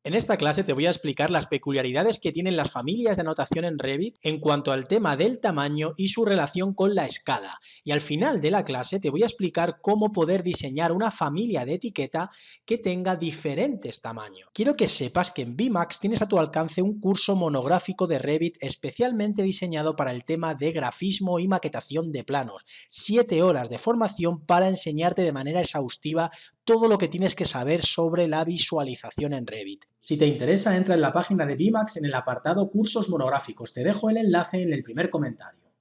En esta clase te voy a explicar las peculiaridades que tienen las familias de anotación en Revit en cuanto al tema del tamaño y su relación con la escala. Y al final de la clase te voy a explicar cómo poder diseñar una familia de etiqueta que tenga diferentes tamaños. Quiero que sepas que en VMAX tienes a tu alcance un curso monográfico de Revit especialmente diseñado para el tema de grafismo y maquetación de planos. 7 horas de formación para enseñarte de manera exhaustiva todo lo que tienes que saber sobre la visualización en Revit. Si te interesa, entra en la página de VMAX en el apartado Cursos Monográficos. Te dejo el enlace en el primer comentario.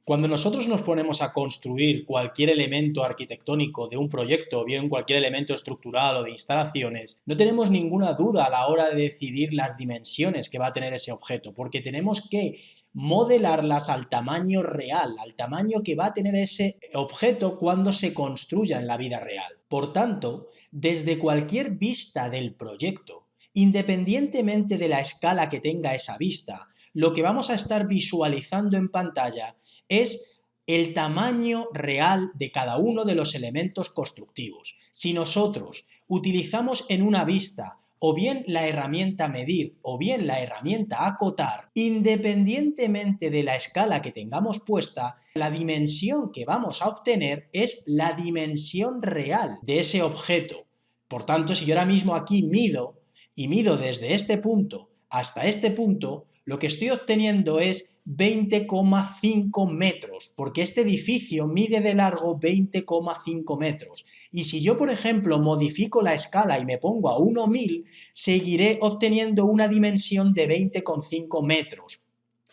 Cuando nosotros nos ponemos a construir cualquier elemento arquitectónico de un proyecto, o bien cualquier elemento estructural o de instalaciones, no tenemos ninguna duda a la hora de decidir las dimensiones que va a tener ese objeto, porque tenemos que modelarlas al tamaño real, al tamaño que va a tener ese objeto cuando se construya en la vida real. Por tanto, desde cualquier vista del proyecto, independientemente de la escala que tenga esa vista, lo que vamos a estar visualizando en pantalla es el tamaño real de cada uno de los elementos constructivos. Si nosotros utilizamos en una vista o bien la herramienta medir o bien la herramienta acotar, independientemente de la escala que tengamos puesta, la dimensión que vamos a obtener es la dimensión real de ese objeto. Por tanto, si yo ahora mismo aquí mido y mido desde este punto hasta este punto, lo que estoy obteniendo es 20,5 metros, porque este edificio mide de largo 20,5 metros. Y si yo, por ejemplo, modifico la escala y me pongo a 1000, seguiré obteniendo una dimensión de 20,5 metros.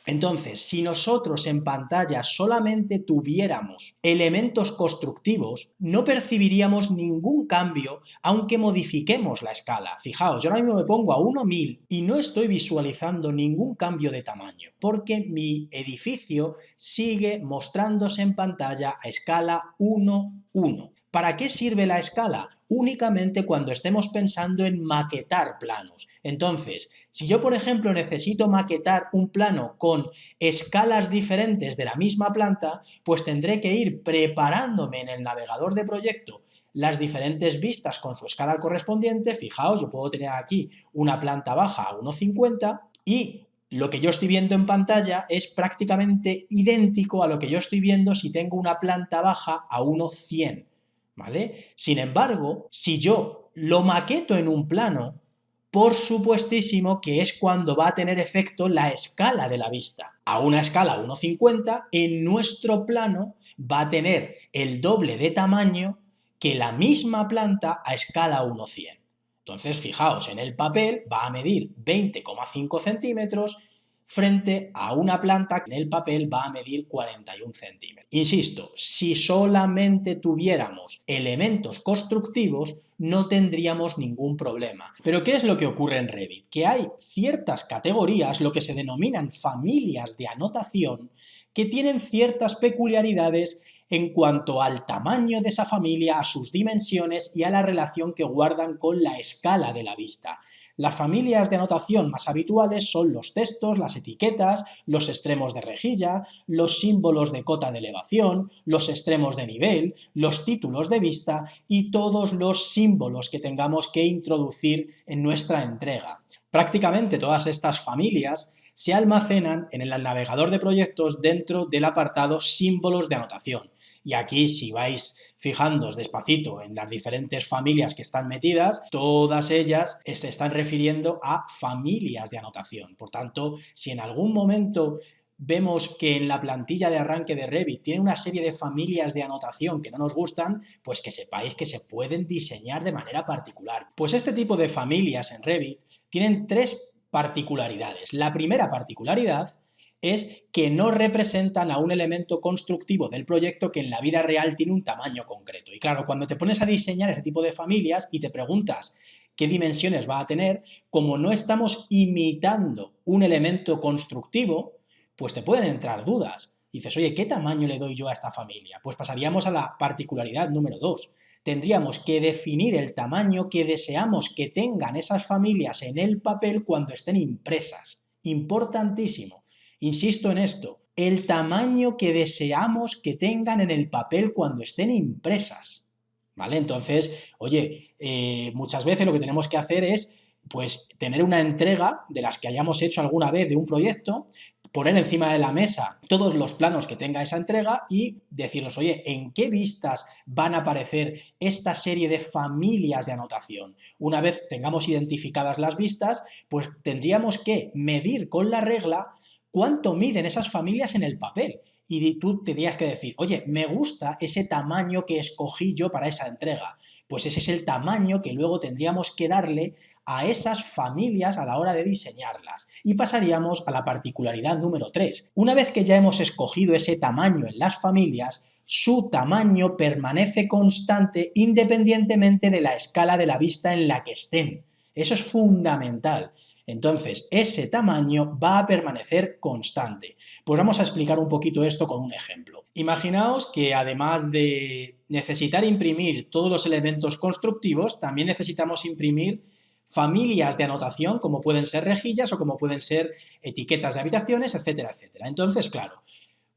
Entonces, si nosotros en pantalla solamente tuviéramos elementos constructivos, no percibiríamos ningún cambio aunque modifiquemos la escala. Fijaos, yo ahora mismo me pongo a 1000 y no estoy visualizando ningún cambio de tamaño, porque mi edificio sigue mostrándose en pantalla a escala 1:1. ¿Para qué sirve la escala? Únicamente cuando estemos pensando en maquetar planos. Entonces, si yo, por ejemplo, necesito maquetar un plano con escalas diferentes de la misma planta, pues tendré que ir preparándome en el navegador de proyecto las diferentes vistas con su escala correspondiente. Fijaos, yo puedo tener aquí una planta baja a 1,50 y lo que yo estoy viendo en pantalla es prácticamente idéntico a lo que yo estoy viendo si tengo una planta baja a 1,100. ¿Vale? Sin embargo, si yo lo maqueto en un plano, por supuestísimo que es cuando va a tener efecto la escala de la vista. A una escala 1,50, en nuestro plano va a tener el doble de tamaño que la misma planta a escala 1,100. Entonces, fijaos, en el papel va a medir 20,5 centímetros frente a una planta que en el papel va a medir 41 centímetros. Insisto, si solamente tuviéramos elementos constructivos, no tendríamos ningún problema. Pero ¿qué es lo que ocurre en Revit? Que hay ciertas categorías, lo que se denominan familias de anotación, que tienen ciertas peculiaridades en cuanto al tamaño de esa familia, a sus dimensiones y a la relación que guardan con la escala de la vista. Las familias de anotación más habituales son los textos, las etiquetas, los extremos de rejilla, los símbolos de cota de elevación, los extremos de nivel, los títulos de vista y todos los símbolos que tengamos que introducir en nuestra entrega. Prácticamente todas estas familias se almacenan en el navegador de proyectos dentro del apartado símbolos de anotación. Y aquí, si vais fijándoos despacito en las diferentes familias que están metidas, todas ellas se están refiriendo a familias de anotación. Por tanto, si en algún momento vemos que en la plantilla de arranque de Revit tiene una serie de familias de anotación que no nos gustan, pues que sepáis que se pueden diseñar de manera particular. Pues este tipo de familias en Revit tienen tres particularidades. La primera particularidad es que no representan a un elemento constructivo del proyecto que en la vida real tiene un tamaño concreto. Y claro, cuando te pones a diseñar ese tipo de familias y te preguntas qué dimensiones va a tener, como no estamos imitando un elemento constructivo, pues te pueden entrar dudas. Dices, oye, ¿qué tamaño le doy yo a esta familia? Pues pasaríamos a la particularidad número 2. Tendríamos que definir el tamaño que deseamos que tengan esas familias en el papel cuando estén impresas. Importantísimo. Insisto en esto, el tamaño que deseamos que tengan en el papel cuando estén impresas. ¿Vale? Entonces, oye, muchas veces lo que tenemos que hacer es pues tener una entrega de las que hayamos hecho alguna vez de un proyecto, poner encima de la mesa todos los planos que tenga esa entrega y decirnos, oye, ¿en qué vistas van a aparecer esta serie de familias de anotación? Una vez tengamos identificadas las vistas, pues tendríamos que medir con la regla cuánto miden esas familias en el papel. Y tú tendrías que decir, oye, me gusta ese tamaño que escogí yo para esa entrega. Pues ese es el tamaño que luego tendríamos que darle a esas familias a la hora de diseñarlas. Y pasaríamos a la particularidad número 3. Una vez que ya hemos escogido ese tamaño en las familias, su tamaño permanece constante independientemente de la escala de la vista en la que estén. Eso es fundamental. Entonces, ese tamaño va a permanecer constante. Pues vamos a explicar un poquito esto con un ejemplo. Imaginaos que además de necesitar imprimir todos los elementos constructivos, también necesitamos imprimir familias de anotación como pueden ser rejillas o como pueden ser etiquetas de habitaciones, etcétera, etcétera. Entonces, claro,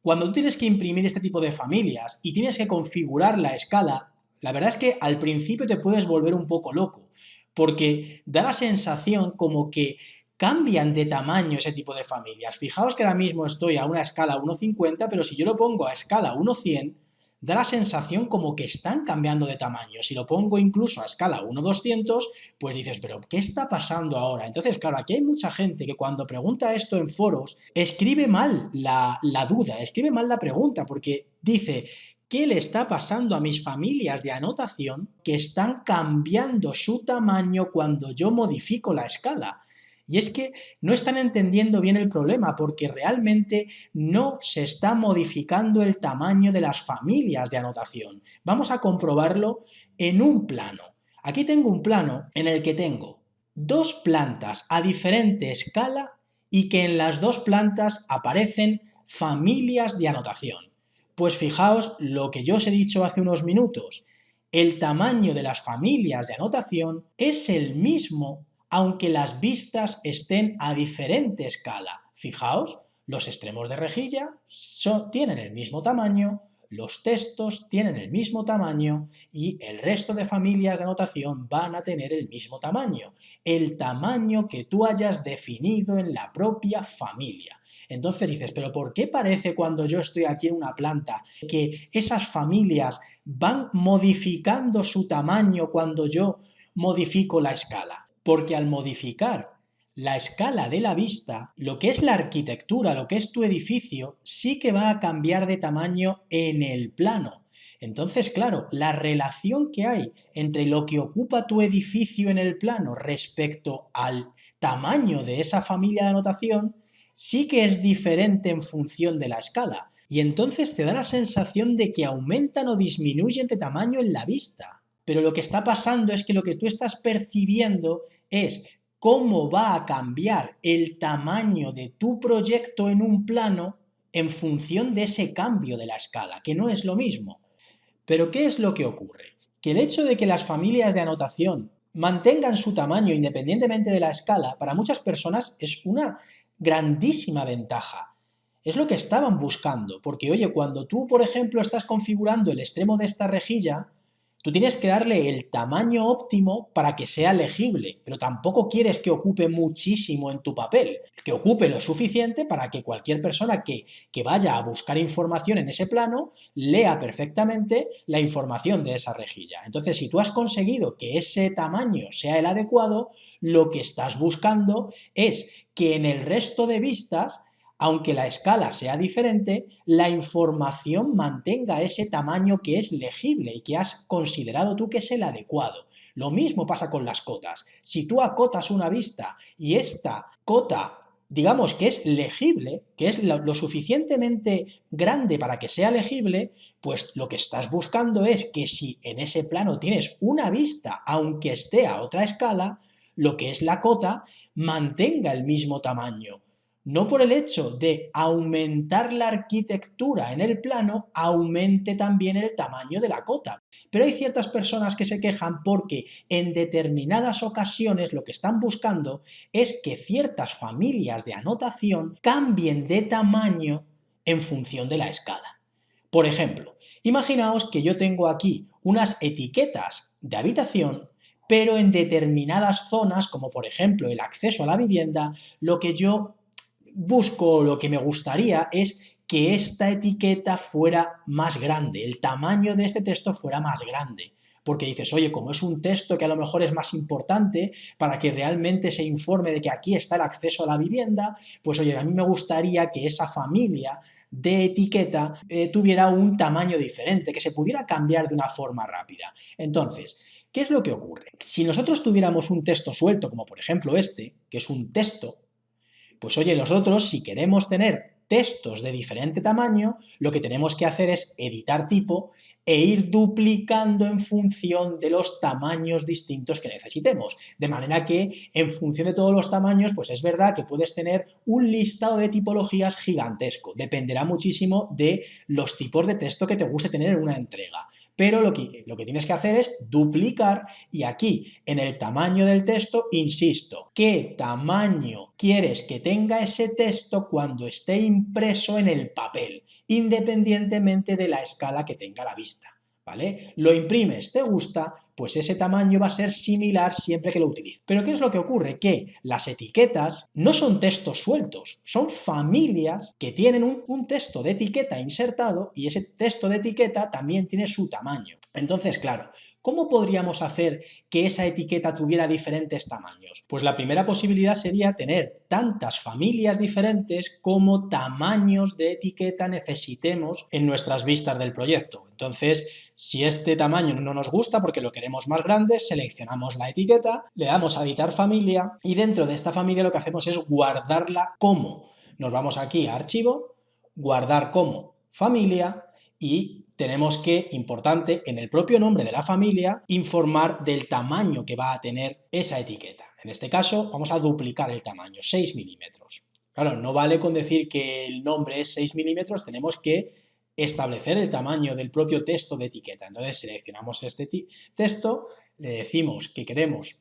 cuando tú tienes que imprimir este tipo de familias y tienes que configurar la escala, la verdad es que al principio te puedes volver un poco loco, porque da la sensación como que cambian de tamaño ese tipo de familias. Fijaos que ahora mismo estoy a una escala 1,50, pero si yo lo pongo a escala 1,100, da la sensación como que están cambiando de tamaño. Si lo pongo incluso a escala 1,200, pues dices, pero ¿qué está pasando ahora? Entonces, claro, aquí hay mucha gente que cuando pregunta esto en foros, escribe mal la duda, escribe mal la pregunta, porque dice, ¿qué le está pasando a mis familias de anotación que están cambiando su tamaño cuando yo modifico la escala? Y es que no están entendiendo bien el problema porque realmente no se está modificando el tamaño de las familias de anotación. Vamos a comprobarlo en un plano. Aquí tengo un plano en el que tengo dos plantas a diferente escala y que en las dos plantas aparecen familias de anotación. Pues fijaos lo que yo os he dicho hace unos minutos. El tamaño de las familias de anotación es el mismo aunque las vistas estén a diferente escala. Fijaos, los extremos de rejilla tienen el mismo tamaño, los textos tienen el mismo tamaño y el resto de familias de anotación van a tener el mismo tamaño, el tamaño que tú hayas definido en la propia familia. Entonces dices, pero ¿por qué parece cuando yo estoy aquí en una planta que esas familias van modificando su tamaño cuando yo modifico la escala? Porque al modificar la escala de la vista, lo que es la arquitectura, lo que es tu edificio, sí que va a cambiar de tamaño en el plano. Entonces, claro, la relación que hay entre lo que ocupa tu edificio en el plano respecto al tamaño de esa familia de anotación sí que es diferente en función de la escala. Y entonces te da la sensación de que aumentan o disminuyen de tamaño en la vista. Pero lo que está pasando es que lo que tú estás percibiendo es cómo va a cambiar el tamaño de tu proyecto en un plano en función de ese cambio de la escala, que no es lo mismo. Pero ¿qué es lo que ocurre? Que el hecho de que las familias de anotación mantengan su tamaño independientemente de la escala, para muchas personas es una grandísima ventaja. Es lo que estaban buscando, porque oye, cuando tú, por ejemplo, estás configurando el extremo de esta rejilla, tú tienes que darle el tamaño óptimo para que sea legible, pero tampoco quieres que ocupe muchísimo en tu papel, que ocupe lo suficiente para que cualquier persona que vaya a buscar información en ese plano lea perfectamente la información de esa rejilla. Entonces, si tú has conseguido que ese tamaño sea el adecuado, lo que estás buscando es que en el resto de vistas, aunque la escala sea diferente, la información mantenga ese tamaño que es legible y que has considerado tú que es el adecuado. Lo mismo pasa con las cotas. Si tú acotas una vista y esta cota, digamos que es legible, que es lo suficientemente grande para que sea legible, pues lo que estás buscando es que si en ese plano tienes una vista, aunque esté a otra escala, lo que es la cota mantenga el mismo tamaño. No por el hecho de aumentar la arquitectura en el plano, aumente también el tamaño de la cota. Pero hay ciertas personas que se quejan porque en determinadas ocasiones lo que están buscando es que ciertas familias de anotación cambien de tamaño en función de la escala. Por ejemplo, imaginaos que yo tengo aquí unas etiquetas de habitación, pero en determinadas zonas, como por ejemplo el acceso a la vivienda, lo que yo busco, lo que me gustaría es que esta etiqueta fuera más grande, el tamaño de este texto fuera más grande. Porque dices, oye, como es un texto que a lo mejor es más importante para que realmente se informe de que aquí está el acceso a la vivienda, pues oye, a mí me gustaría que esa familia de etiqueta tuviera un tamaño diferente, que se pudiera cambiar de una forma rápida. Entonces, ¿qué es lo que ocurre? Si nosotros tuviéramos un texto suelto, como por ejemplo este, que es un texto, pues oye, nosotros si queremos tener textos de diferente tamaño, lo que tenemos que hacer es editar tipo e ir duplicando en función de los tamaños distintos que necesitemos. De manera que en función de todos los tamaños, pues es verdad que puedes tener un listado de tipologías gigantesco. Dependerá muchísimo de los tipos de texto que te guste tener en una entrega. Pero lo que tienes que hacer es duplicar y aquí en el tamaño del texto, insisto, ¿qué tamaño quieres que tenga ese texto cuando esté impreso en el papel? Independientemente de la escala que tenga a la vista, ¿vale? Lo imprimes, te gusta, pues ese tamaño va a ser similar siempre que lo utilices. Pero ¿qué es lo que ocurre? Que las etiquetas no son textos sueltos, son familias que tienen un texto de etiqueta insertado y ese texto de etiqueta también tiene su tamaño. Entonces, claro, ¿cómo podríamos hacer que esa etiqueta tuviera diferentes tamaños? Pues la primera posibilidad sería tener tantas familias diferentes como tamaños de etiqueta necesitemos en nuestras vistas del proyecto. Entonces, si este tamaño no nos gusta porque lo queremos más grande, seleccionamos la etiqueta, le damos a editar familia y dentro de esta familia lo que hacemos es guardarla como. Nos vamos aquí a archivo, guardar como familia y tenemos que, importante, en el propio nombre de la familia, informar del tamaño que va a tener esa etiqueta. En este caso, vamos a duplicar el tamaño, 6 milímetros. Claro, no vale con decir que el nombre es 6 milímetros, tenemos que establecer el tamaño del propio texto de etiqueta. Entonces seleccionamos este texto, le decimos que queremos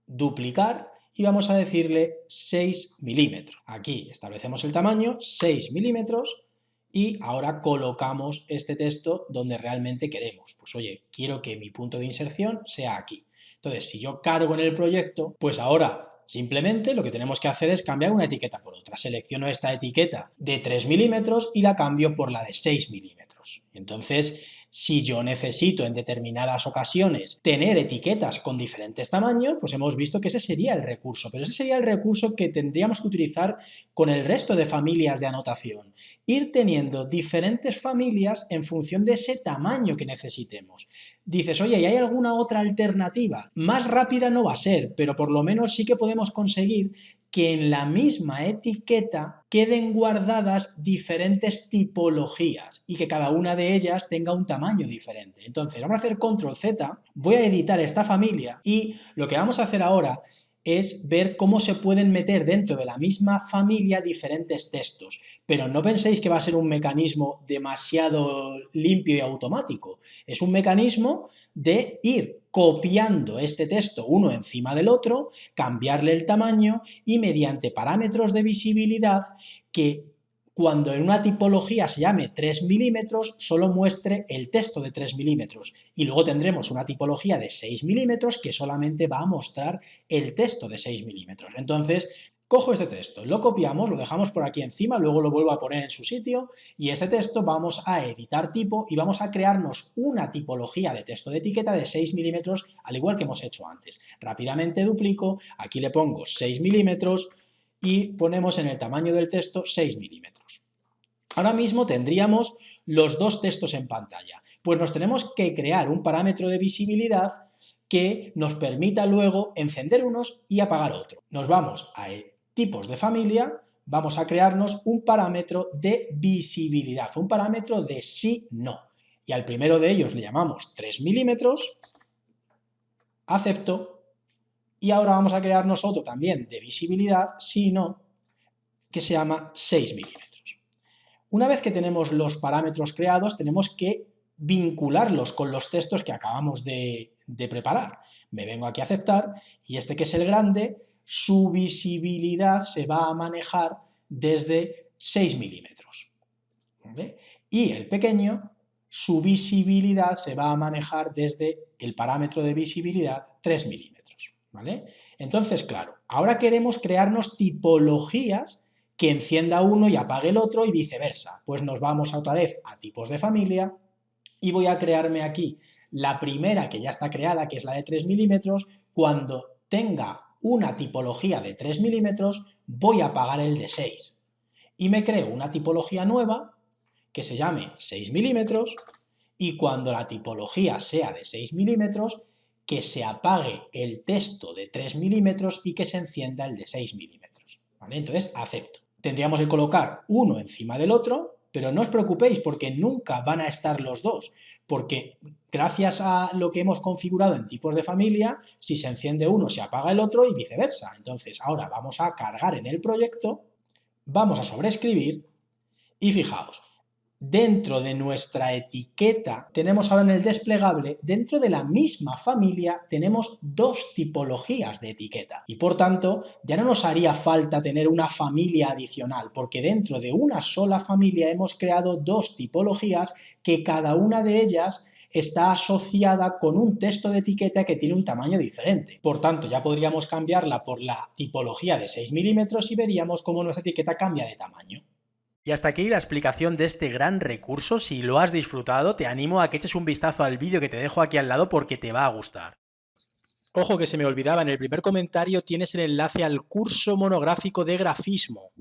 duplicar y vamos a decirle 6 milímetros. Aquí establecemos el tamaño, 6 milímetros, y ahora colocamos este texto donde realmente queremos. Pues oye, quiero que mi punto de inserción sea aquí. Entonces, si yo cargo en el proyecto, pues ahora simplemente lo que tenemos que hacer es cambiar una etiqueta por otra. Selecciono esta etiqueta de 3 milímetros y la cambio por la de 6 milímetros. Entonces, si yo necesito en determinadas ocasiones tener etiquetas con diferentes tamaños, pues hemos visto que ese sería el recurso, pero ese sería el recurso que tendríamos que utilizar con el resto de familias de anotación. Ir teniendo diferentes familias en función de ese tamaño que necesitemos. Dices, oye, ¿y hay alguna otra alternativa? Más rápida no va a ser, pero por lo menos sí que podemos conseguir que en la misma etiqueta queden guardadas diferentes tipologías y que cada una de ellas tenga un tamaño diferente. Entonces, vamos a hacer control Z, voy a editar esta familia y lo que vamos a hacer ahora es ver cómo se pueden meter dentro de la misma familia diferentes textos. Pero no penséis que va a ser un mecanismo demasiado limpio y automático. Es un mecanismo de ir copiando este texto uno encima del otro, cambiarle el tamaño y mediante parámetros de visibilidad que cuando en una tipología se llame 3 milímetros, solo muestre el texto de 3 milímetros. Y luego tendremos una tipología de 6 milímetros que solamente va a mostrar el texto de 6 milímetros. Entonces, cojo este texto, lo copiamos, lo dejamos por aquí encima, luego lo vuelvo a poner en su sitio y este texto vamos a editar tipo y vamos a crearnos una tipología de texto de etiqueta de 6 milímetros, al igual que hemos hecho antes. Rápidamente duplico, aquí le pongo 6 milímetros y ponemos en el tamaño del texto 6 milímetros. Ahora mismo tendríamos los dos textos en pantalla. Pues nos tenemos que crear un parámetro de visibilidad que nos permita luego encender unos y apagar otros. Nos vamos a tipos de familia, vamos a crearnos un parámetro de visibilidad, un parámetro de sí-no. Y al primero de ellos le llamamos 3 milímetros, acepto, y ahora vamos a crearnos otro también de visibilidad, sí-no, que se llama 6 milímetros. Una vez que tenemos los parámetros creados, tenemos que vincularlos con los textos que acabamos de preparar. Me vengo aquí a aceptar y este que es el grande, su visibilidad se va a manejar desde 6 milímetros. ¿Vale? Y el pequeño su visibilidad se va a manejar desde el parámetro de visibilidad 3 milímetros, ¿vale? Entonces, claro, ahora queremos crearnos tipologías que encienda uno y apague el otro y viceversa. Pues nos vamos otra vez a tipos de familia y voy a crearme aquí la primera que ya está creada, que es la de 3 milímetros. Cuando tenga una tipología de 3 milímetros, voy a apagar el de 6. Y me creo una tipología nueva que se llame 6 milímetros y cuando la tipología sea de 6 milímetros, que se apague el texto de 3 milímetros y que se encienda el de 6 milímetros. ¿Vale? Entonces, acepto. Tendríamos que colocar uno encima del otro, pero no os preocupéis porque nunca van a estar los dos, porque gracias a lo que hemos configurado en tipos de familia, si se enciende uno se apaga el otro y viceversa. Entonces, ahora vamos a cargar en el proyecto, vamos a sobreescribir y fijaos, dentro de nuestra etiqueta, tenemos ahora en el desplegable, dentro de la misma familia, tenemos dos tipologías de etiqueta. Y por tanto, ya no nos haría falta tener una familia adicional, porque dentro de una sola familia hemos creado dos tipologías que cada una de ellas está asociada con un texto de etiqueta que tiene un tamaño diferente. Por tanto, ya podríamos cambiarla por la tipología de 6 milímetros y veríamos cómo nuestra etiqueta cambia de tamaño. Y hasta aquí la explicación de este gran recurso. Si lo has disfrutado, te animo a que eches un vistazo al vídeo que te dejo aquí al lado porque te va a gustar. Ojo que se me olvidaba, en el primer comentario tienes el enlace al curso monográfico de grafismo.